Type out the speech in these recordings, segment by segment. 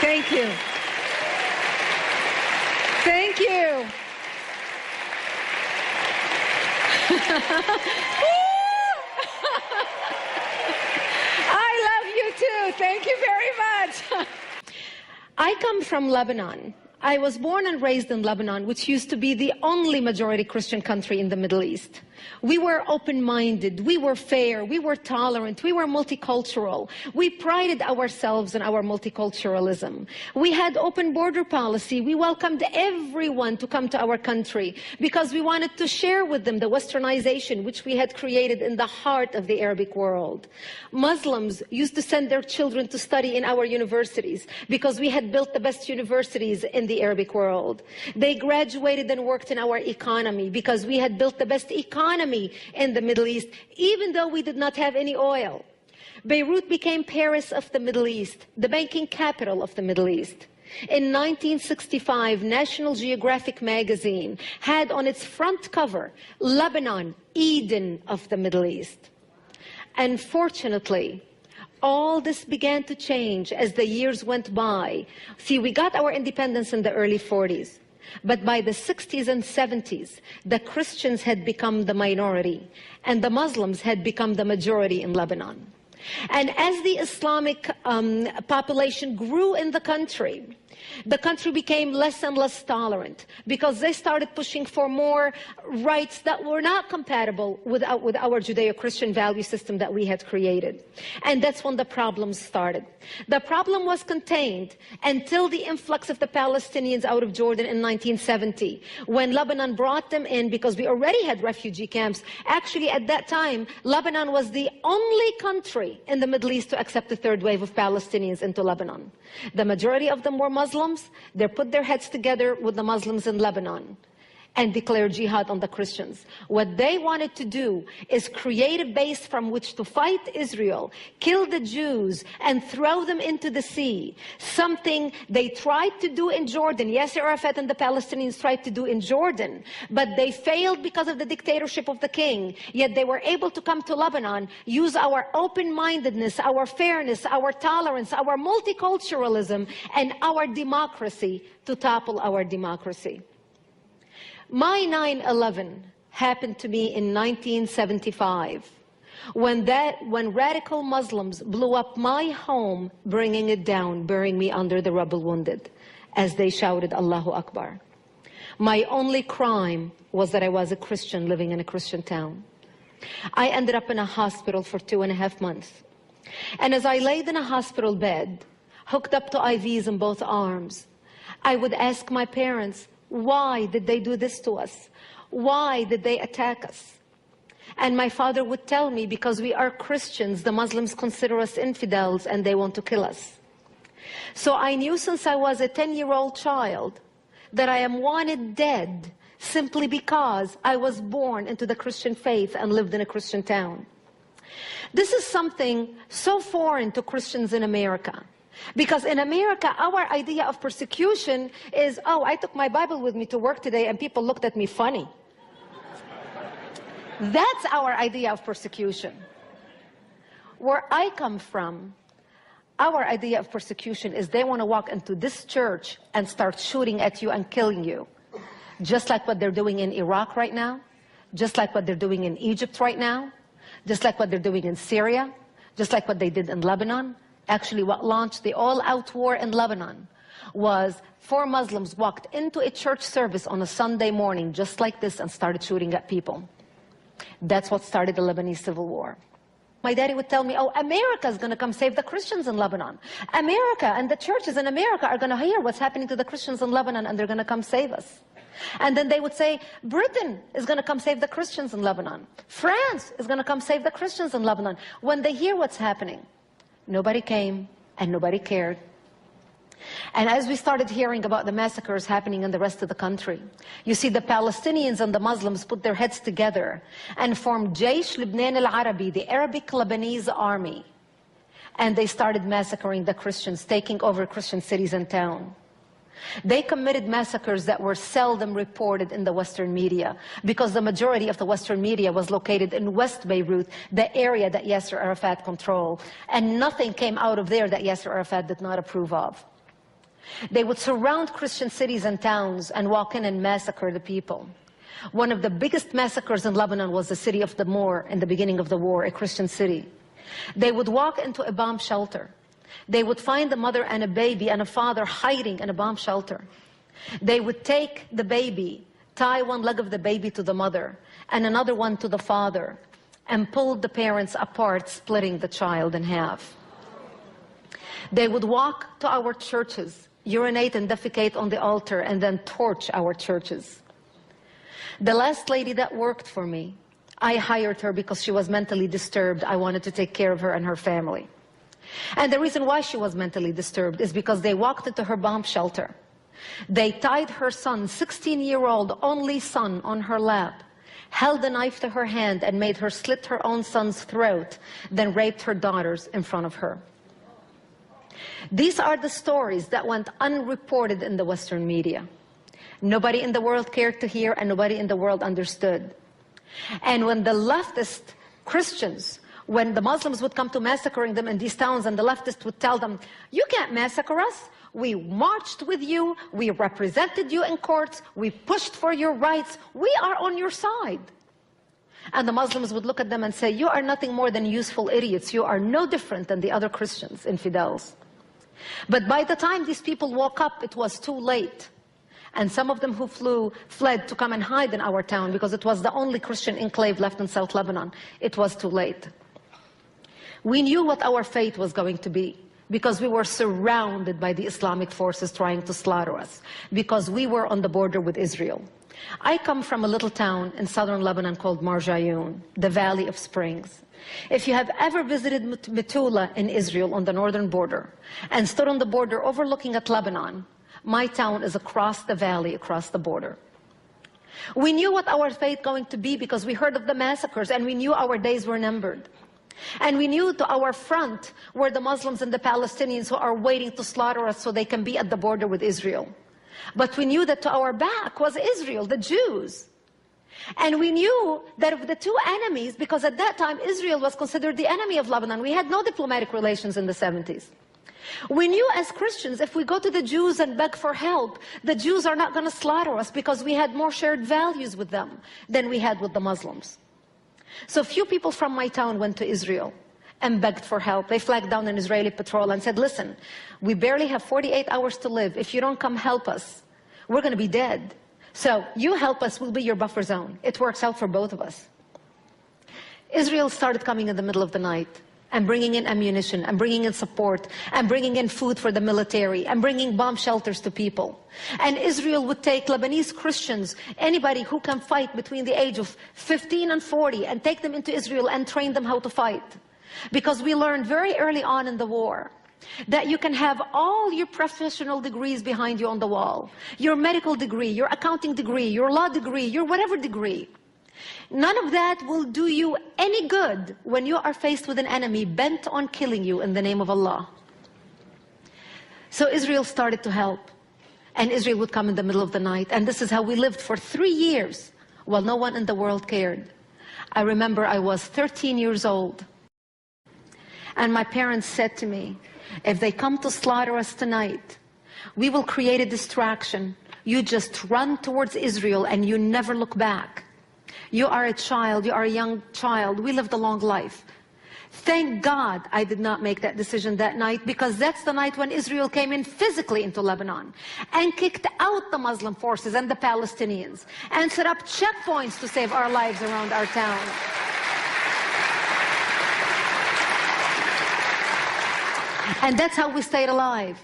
Thank you. Thank you. I love you too. Thank you very much. I come from Lebanon. I was born and raised in Lebanon, which used to be the only majority Christian country in the Middle East. We were open-minded, we were fair, we were tolerant, we were multicultural. We prided ourselves in our multiculturalism. We had open border policy. We welcomed everyone to come to our country because we wanted to share with them the westernization which we had created in the heart of the Arabic world. Muslims used to send their children to study in our universities because we had built the best universities in the Arabic world. They graduated and worked in our economy because we had built the best economy in the Middle East, even though we did not have any oil. Beirut became Paris of the Middle East, the banking capital of the Middle East. In 1965, National Geographic magazine had on its front cover, Lebanon, Eden of the Middle East. Unfortunately, all this began to change as the years went by. See, we got our independence in the early 40s. But by the 60s and 70s, the Christians had become the minority, and the Muslims had become the majority in Lebanon. And as the Islamic population grew in the country became less and less tolerant because they started pushing for more rights that were not compatible with our Judeo-Christian value system that we had created. And that's when the problems started. The problem was contained until the influx of the Palestinians out of Jordan in 1970, when Lebanon brought them in because we already had refugee camps. Actually, at that time, Lebanon was the only country in the Middle East to accept the third wave of Palestinians into Lebanon. The majority of them were Muslims. They put their heads together with the Muslims in Lebanon and declared jihad on the Christians. What they wanted to do is create a base from which to fight Israel, kill the Jews, and throw them into the sea. Something they tried to do in Jordan. Yasser Arafat and the Palestinians tried to do in Jordan, but they failed because of the dictatorship of the king. Yet they were able to come to Lebanon, use our open-mindedness, our fairness, our tolerance, our multiculturalism, and our democracy to topple our democracy. My 9/11 happened to me in 1975, when radical Muslims blew up my home, bringing it down, burying me under the rubble wounded, as they shouted, Allahu Akbar. My only crime was that I was a Christian living in a Christian town. I ended up in a hospital for 2.5 months. And as I laid in a hospital bed, hooked up to IVs in both arms, I would ask my parents, why did they do this to us? Why did they attack us? And my father would tell me, because we are Christians, the Muslims consider us infidels and they want to kill us. So I knew since I was a 10-year-old child that I am wanted dead simply because I was born into the Christian faith and lived in a Christian town. This is something so foreign to Christians in America. Because in America, our idea of persecution is, oh, I took my Bible with me to work today and people looked at me funny. That's our idea of persecution. Where I come from, our idea of persecution is they want to walk into this church and start shooting at you and killing you. Just like what they're doing in Iraq right now, just like what they're doing in Egypt right now, just like what they're doing in Syria, just like what they did in Lebanon. Actually, what launched the all-out war in Lebanon was 4 Muslims walked into a church service on a Sunday morning just like this and started shooting at people. That's what started the Lebanese civil war. My daddy would tell me, oh, America's going to come save the Christians in Lebanon. America and the churches in America are going to hear what's happening to the Christians in Lebanon and they're going to come save us. And then they would say, Britain is going to come save the Christians in Lebanon. France is going to come save the Christians in Lebanon. When they hear what's happening, nobody came and nobody cared. And as we started hearing about the massacres happening in the rest of the country, you see the Palestinians and the Muslims put their heads together and formed Jaysh Libnan al-Arabi, the Arabic Lebanese army. And they started massacring the Christians, taking over Christian cities and towns. They committed massacres that were seldom reported in the Western media because the majority of the Western media was located in West Beirut, the area that Yasser Arafat controlled. And nothing came out of there that Yasser Arafat did not approve of. They would surround Christian cities and towns and walk in and massacre the people. One of the biggest massacres in Lebanon was the city of Damour in the beginning of the war, a Christian city. They would walk into a bomb shelter. They would find a mother and a baby and a father hiding in a bomb shelter. They would take the baby, tie one leg of the baby to the mother and another one to the father, and pull the parents apart, splitting the child in half. They would walk to our churches, urinate and defecate on the altar, and then torch our churches. The last lady that worked for me, I hired her because she was mentally disturbed. I wanted to take care of her and her family. And the reason why she was mentally disturbed is because they walked into her bomb shelter. They tied her son, 16-year-old only son, on her lap, held a knife to her hand and made her slit her own son's throat, then raped her daughters in front of her. These are the stories that went unreported in the Western media. Nobody in the world cared to hear, and nobody in the world understood. And when the leftist Christians, when the Muslims would come to massacring them in these towns, and the leftists would tell them, you can't massacre us. We marched with you. We represented you in courts. We pushed for your rights. We are on your side. And the Muslims would look at them and say, you are nothing more than useful idiots. You are no different than the other Christians, infidels. But by the time these people woke up, it was too late. And some of them who fled to come and hide in our town because it was the only Christian enclave left in South Lebanon. It was too late. We knew what our fate was going to be because we were surrounded by the Islamic forces trying to slaughter us, because we were on the border with Israel. I come from a little town in southern Lebanon called Marjayoun, the Valley of Springs. If you have ever visited Metula in Israel on the northern border and stood on the border overlooking at Lebanon, my town is across the valley, across the border. We knew what our fate going to be because we heard of the massacres, and we knew our days were numbered. And we knew to our front were the Muslims and the Palestinians who are waiting to slaughter us so they can be at the border with Israel. But we knew that to our back was Israel, the Jews. And we knew that of the two enemies, because at that time Israel was considered the enemy of Lebanon. We had no diplomatic relations in the 70s. We knew as Christians, if we go to the Jews and beg for help, the Jews are not going to slaughter us because we had more shared values with them than we had with the Muslims. So few people from my town went to Israel and begged for help. They flagged down an Israeli patrol and said, listen, we barely have 48 hours to live. If you don't come help us, we're going to be dead. So you help us, we'll be your buffer zone. It works out for both of us. Israel started coming in the middle of the night and bringing in ammunition and bringing in support and bringing in food for the military and bringing bomb shelters to people. And Israel would take Lebanese Christians, anybody who can fight between the age of 15 and 40, and take them into Israel and train them how to fight. Because we learned very early on in the war that you can have all your professional degrees behind you on the wall, your medical degree, your accounting degree, your law degree, your whatever degree. None of that will do you any good when you are faced with an enemy bent on killing you in the name of Allah. So Israel started to help, and Israel would come in the middle of the night, and this is how we lived for 3 years while no one in the world cared. I remember I was 13 years old, and my parents said to me, if they come to slaughter us tonight, we will create a distraction. You just run towards Israel and you never look back. You are a child, you are a young child. We lived a long life. Thank God I did not make that decision that night, because that's the night when Israel came in physically into Lebanon and kicked out the Muslim forces and the Palestinians and set up checkpoints to save our lives around our town. And that's how we stayed alive.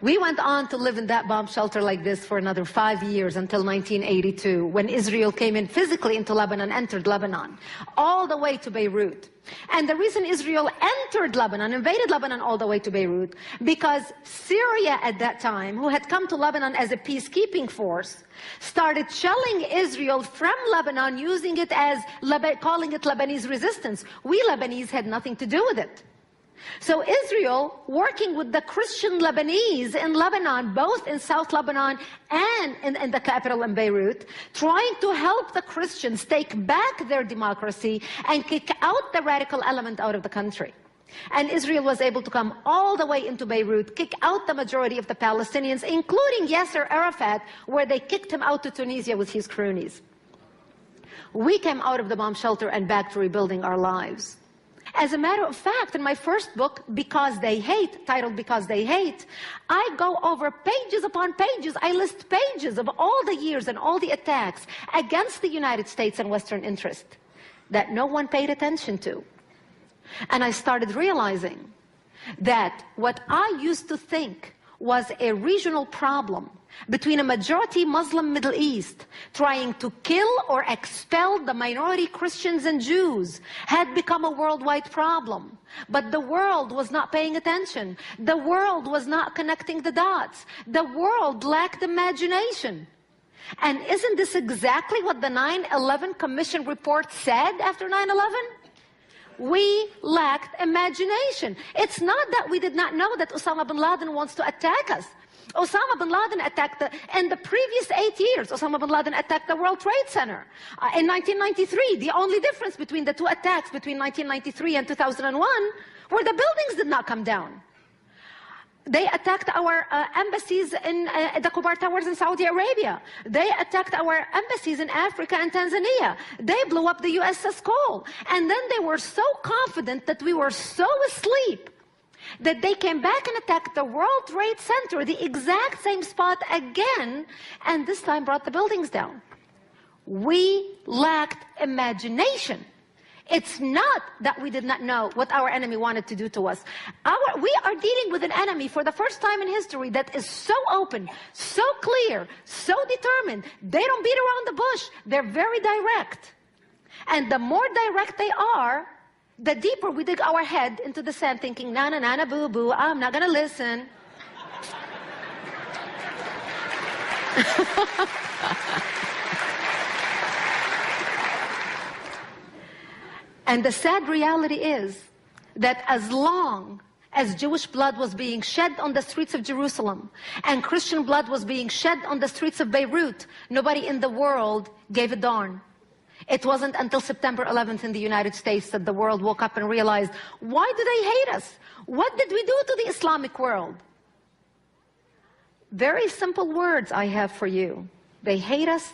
We went on to live in that bomb shelter like this for another 5 years until 1982, when Israel came in physically into Lebanon, entered Lebanon, all the way to Beirut. And the reason Israel entered Lebanon, invaded Lebanon all the way to Beirut, because Syria at that time, who had come to Lebanon as a peacekeeping force, started shelling Israel from Lebanon, using it as, calling it Lebanese resistance. We Lebanese had nothing to do with it. So Israel, working with the Christian Lebanese in Lebanon, both in South Lebanon and in the capital in Beirut, trying to help the Christians take back their democracy and kick out the radical element out of the country. And Israel was able to come all the way into Beirut, kick out the majority of the Palestinians, including Yasser Arafat, where they kicked him out to Tunisia with his cronies. We came out of the bomb shelter and back to rebuilding our lives. As a matter of fact, in my first book, Because They Hate, titled Because They Hate, I go over pages upon pages. I list pages of all the years and all the attacks against the United States and Western interest that no one paid attention to. And I started realizing that what I used to think was a regional problem between a majority Muslim Middle East trying to kill or expel the minority Christians and Jews had become a worldwide problem. But the world was not paying attention. The world was not connecting the dots. The world lacked imagination. And isn't this exactly what the 9/11 Commission report said after 9/11? We lacked imagination. It's not that we did not know that Osama bin Laden wants to attack us. Osama bin Laden attacked in the previous 8 years, Osama bin Laden attacked the World Trade Center. In 1993, the only difference between the two attacks between 1993 and 2001 were the buildings did not come down. They attacked our embassies in the Kubar Towers in Saudi Arabia. They attacked our embassies in Africa and Tanzania. They blew up the USS Cole. And then they were so confident that we were so asleep that they came back and attacked the World Trade Center, the exact same spot again, and this time brought the buildings down. We lacked imagination. It's not that we did not know what our enemy wanted to do to us. We are dealing with an enemy for the first time in history that is so open, so clear, so determined. They don't beat around the bush. They're very direct. And the more direct they are, the deeper we dig our head into the sand thinking, na na na na boo boo, I'm not going to listen. And the sad reality is that as long as Jewish blood was being shed on the streets of Jerusalem and Christian blood was being shed on the streets of Beirut, nobody in the world gave a darn. It wasn't until September 11th in the United States that the world woke up and realized, why do they hate us? What did we do to the Islamic world? Very simple words I have for you. They hate us.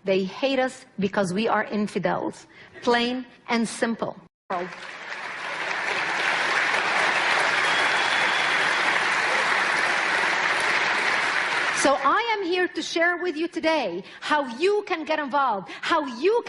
They hate us because we are infidels. Plain and simple. So I am here to share with you today how you can get involved, how you can